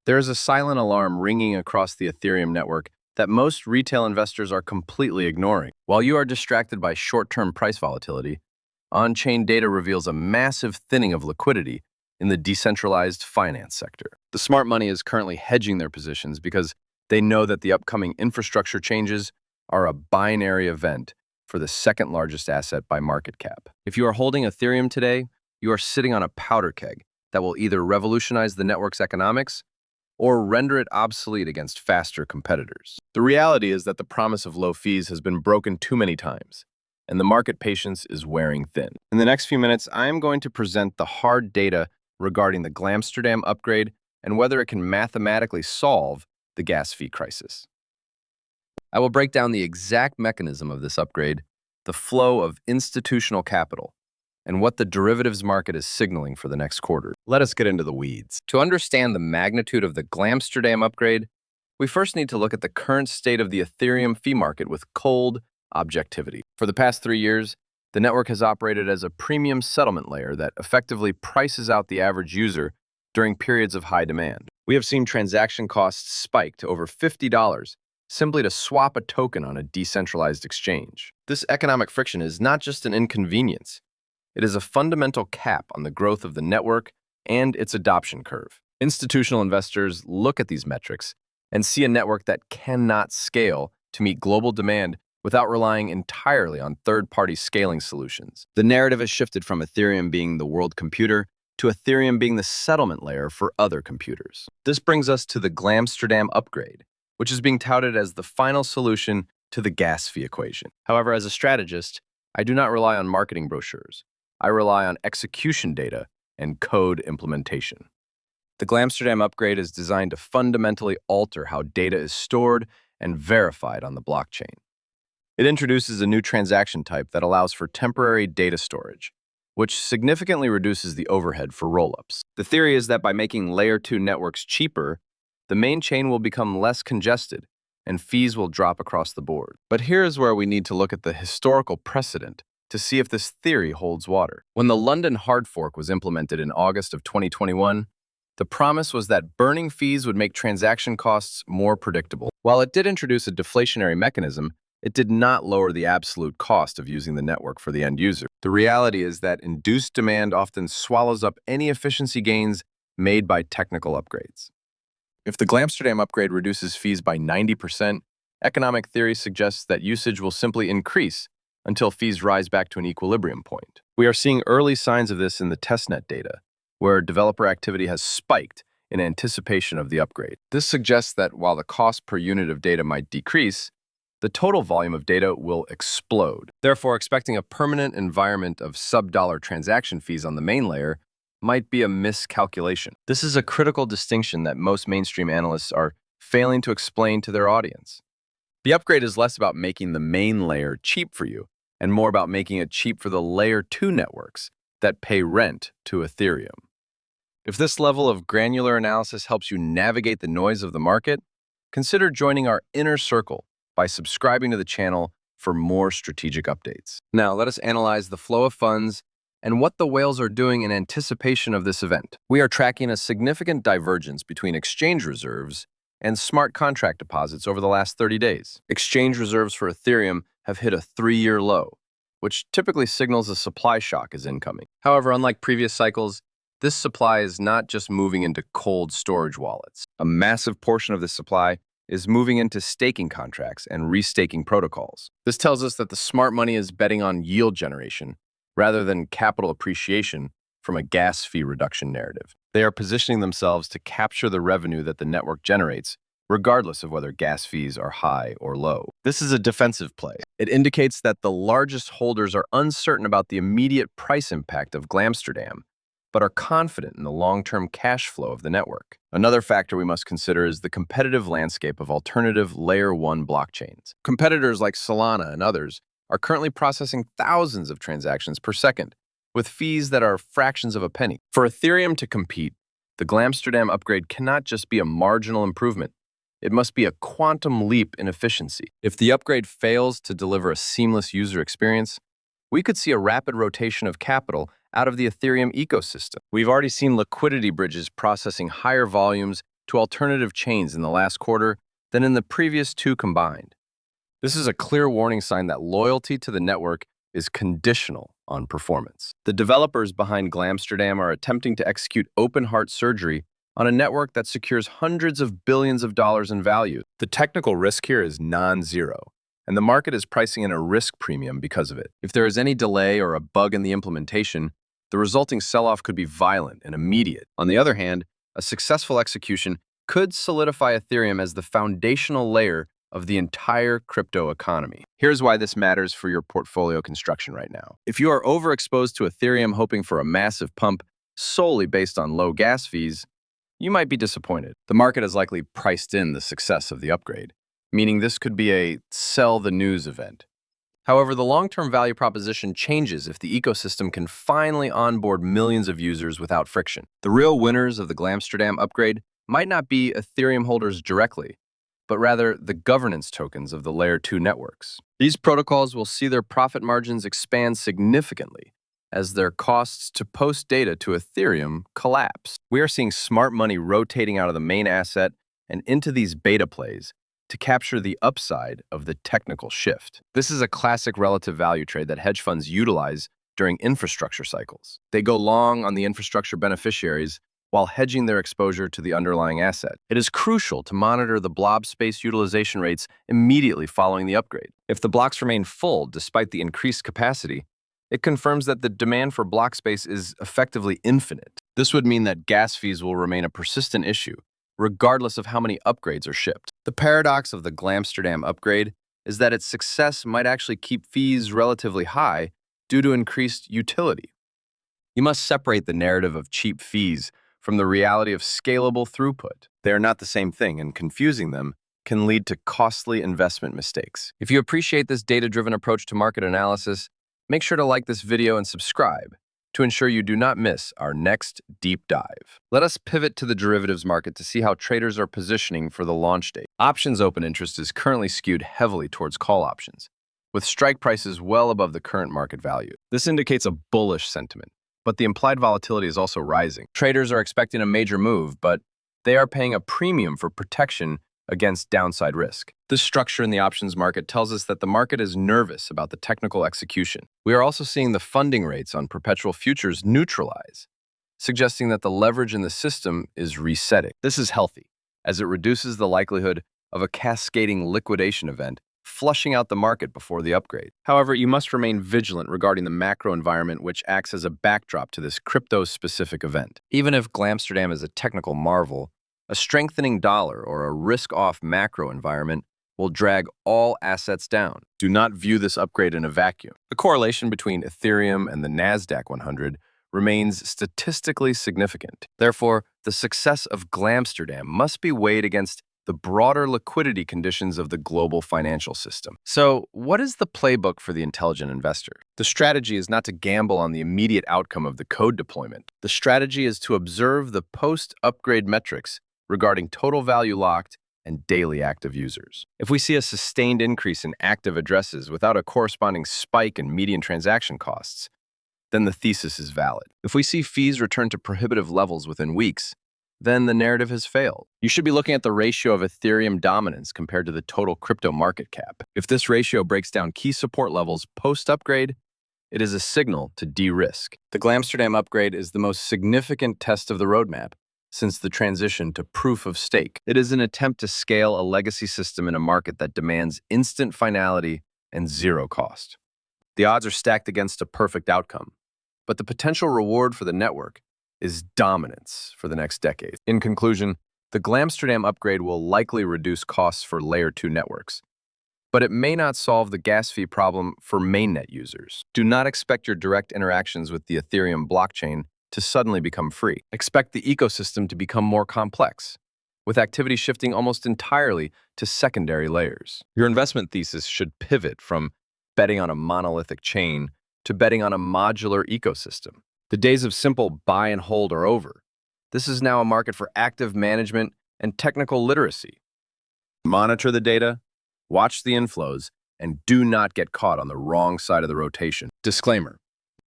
There is a silent alarm ringing across the Ethereum network that most retail investors are completely ignoring. While you are distracted by short-term price volatility, on-chain data reveals a massive thinning of liquidity in the decentralized finance sector. The smart money is currently hedging their positions because they know that the upcoming infrastructure changes are a binary event for the second largest asset by market cap. If you are holding Ethereum today, you are sitting on a powder keg that will either revolutionize the network's economics or render it obsolete against faster competitors. The reality is that the promise of low fees has been broken too many times, and the market patience is wearing thin. In the next few minutes, I am going to present the hard data regarding the Glamsterdam upgrade and whether it can mathematically solve the gas fee crisis. I will break down the exact mechanism of this upgrade, the flow of institutional capital, and what the derivatives market is signaling for the next quarter. Let us get into the weeds. To understand the magnitude of the Glamsterdam upgrade, we first need to look at the current state of the Ethereum fee market with cold objectivity. For the past 3 years, the network has operated as a premium settlement layer that effectively prices out the average user during periods of high demand. We have seen transaction costs spike to over $50 simply to swap a token on a decentralized exchange. This economic friction is not just an inconvenience. It is a fundamental cap on the growth of the network and its adoption curve. Institutional investors look at these metrics and see a network that cannot scale to meet global demand without relying entirely on third-party scaling solutions. The narrative has shifted from Ethereum being the world computer to Ethereum being the settlement layer for other computers. This brings us to the Glamsterdam upgrade, which is being touted as the final solution to the gas fee equation. However, as a strategist, I do not rely on marketing brochures. I rely on execution data and code implementation. The Glamsterdam upgrade is designed to fundamentally alter how data is stored and verified on the blockchain. It introduces a new transaction type that allows for temporary data storage, which significantly reduces the overhead for rollups. The theory is that by making Layer 2 networks cheaper, the main chain will become less congested and fees will drop across the board. But here is where we need to look at the historical precedent to see if this theory holds water. When the London hard fork was implemented in August of 2021, the promise was that burning fees would make transaction costs more predictable. While it did introduce a deflationary mechanism, it did not lower the absolute cost of using the network for the end user. The reality is that induced demand often swallows up any efficiency gains made by technical upgrades. If the Glamsterdam upgrade reduces fees by 90%, economic theory suggests that usage will simply increase until fees rise back to an equilibrium point. We are seeing early signs of this in the testnet data, where developer activity has spiked in anticipation of the upgrade. This suggests that while the cost per unit of data might decrease, the total volume of data will explode. Therefore, expecting a permanent environment of sub-dollar transaction fees on the main layer might be a miscalculation. This is a critical distinction that most mainstream analysts are failing to explain to their audience. The upgrade is less about making the main layer cheap for you and more about making it cheap for the Layer 2 networks that pay rent to Ethereum. If this level of granular analysis helps you navigate the noise of the market, consider joining our inner circle by subscribing to the channel for more strategic updates. Now, let us analyze the flow of funds and what the whales are doing in anticipation of this event. We are tracking a significant divergence between exchange reserves and smart contract deposits over the last 30 days. Exchange reserves for Ethereum have hit a 3-year low, which typically signals a supply shock is incoming. However, unlike previous cycles, this supply is not just moving into cold storage wallets. A massive portion of this supply is moving into staking contracts and restaking protocols. This tells us that the smart money is betting on yield generation rather than capital appreciation from a gas fee reduction narrative. They are positioning themselves to capture the revenue that the network generates, regardless of whether gas fees are high or low. This is a defensive play. It indicates that the largest holders are uncertain about the immediate price impact of Glamsterdam, but are confident in the long-term cash flow of the network. Another factor we must consider is the competitive landscape of alternative Layer 1 blockchains. Competitors like Solana and others are currently processing thousands of transactions per second, with fees that are fractions of a penny. For Ethereum to compete, the Glamsterdam upgrade cannot just be a marginal improvement. It must be a quantum leap in efficiency. If the upgrade fails to deliver a seamless user experience, we could see a rapid rotation of capital out of the Ethereum ecosystem. We've already seen liquidity bridges processing higher volumes to alternative chains in the last quarter than in the previous two combined. This is a clear warning sign that loyalty to the network is conditional on performance. The developers behind Glamsterdam are attempting to execute open-heart surgery on a network that secures hundreds of billions of dollars in value. The technical risk here is non-zero, and the market is pricing in a risk premium because of it. If there is any delay or a bug in the implementation, the resulting sell-off could be violent and immediate. On the other hand, a successful execution could solidify Ethereum as the foundational layer of the entire crypto economy. Here's why this matters for your portfolio construction right now. If you are overexposed to Ethereum hoping for a massive pump solely based on low gas fees, you might be disappointed. The market has likely priced in the success of the upgrade, meaning this could be a sell the news event. However, the long-term value proposition changes if the ecosystem can finally onboard millions of users without friction. The real winners of the Glamsterdam upgrade might not be Ethereum holders directly, but rather the governance tokens of the Layer 2 networks. These protocols will see their profit margins expand significantly as their costs to post data to Ethereum collapse. We are seeing smart money rotating out of the main asset and into these beta plays to capture the upside of the technical shift. This is a classic relative value trade that hedge funds utilize during infrastructure cycles. They go long on the infrastructure beneficiaries while hedging their exposure to the underlying asset. It is crucial to monitor the blob space utilization rates immediately following the upgrade. If the blocks remain full despite the increased capacity, it confirms that the demand for block space is effectively infinite. This would mean that gas fees will remain a persistent issue, regardless of how many upgrades are shipped. The paradox of the Glamsterdam upgrade is that its success might actually keep fees relatively high due to increased utility. You must separate the narrative of cheap fees from the reality of scalable throughput. They are not the same thing, and confusing them can lead to costly investment mistakes. If you appreciate this data-driven approach to market analysis, make sure to like this video and subscribe to ensure you do not miss our next deep dive. Let us pivot to the derivatives market to see how traders are positioning for the launch date. Options open interest is currently skewed heavily towards call options, with strike prices well above the current market value. This indicates a bullish sentiment, but the implied volatility is also rising. Traders are expecting a major move, but they are paying a premium for protection against downside risk. This structure in the options market tells us that the market is nervous about the technical execution. We are also seeing the funding rates on perpetual futures neutralize, suggesting that the leverage in the system is resetting. This is healthy, as it reduces the likelihood of a cascading liquidation event flushing out the market before the upgrade. However, you must remain vigilant regarding the macro environment, which acts as a backdrop to this crypto-specific event. Even if Glamsterdam is a technical marvel, a strengthening dollar or a risk-off macro environment will drag all assets down. Do not view this upgrade in a vacuum. The correlation between Ethereum and the Nasdaq 100 remains statistically significant. Therefore, the success of Glamsterdam must be weighed against the broader liquidity conditions of the global financial system. So, what is the playbook for the intelligent investor? The strategy is not to gamble on the immediate outcome of the code deployment. The strategy is to observe the post-upgrade metrics regarding total value locked and daily active users. If we see a sustained increase in active addresses without a corresponding spike in median transaction costs, then the thesis is valid. If we see fees return to prohibitive levels within weeks, then the narrative has failed. You should be looking at the ratio of Ethereum dominance compared to the total crypto market cap. If this ratio breaks down key support levels post-upgrade, it is a signal to de-risk. The Glamsterdam upgrade is the most significant test of the roadmap since the transition to proof of stake. It is an attempt to scale a legacy system in a market that demands instant finality and zero cost. The odds are stacked against a perfect outcome, but the potential reward for the network is dominance for the next decade. In conclusion, the Glamsterdam upgrade will likely reduce costs for Layer 2 networks, but it may not solve the gas fee problem for mainnet users. Do not expect your direct interactions with the Ethereum blockchain to suddenly become free. Expect the ecosystem to become more complex, with activity shifting almost entirely to secondary layers. Your investment thesis should pivot from betting on a monolithic chain to betting on a modular ecosystem. The days of simple buy and hold are over. This is now a market for active management and technical literacy. Monitor the data, watch the inflows, and do not get caught on the wrong side of the rotation. Disclaimer: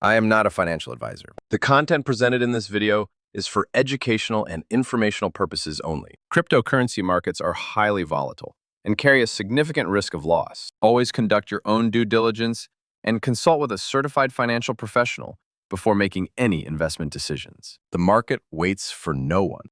I am not a financial advisor. The content presented in this video is for educational and informational purposes only. Cryptocurrency markets are highly volatile and carry a significant risk of loss. Always conduct your own due diligence and consult with a certified financial professional before making any investment decisions. The market waits for no one.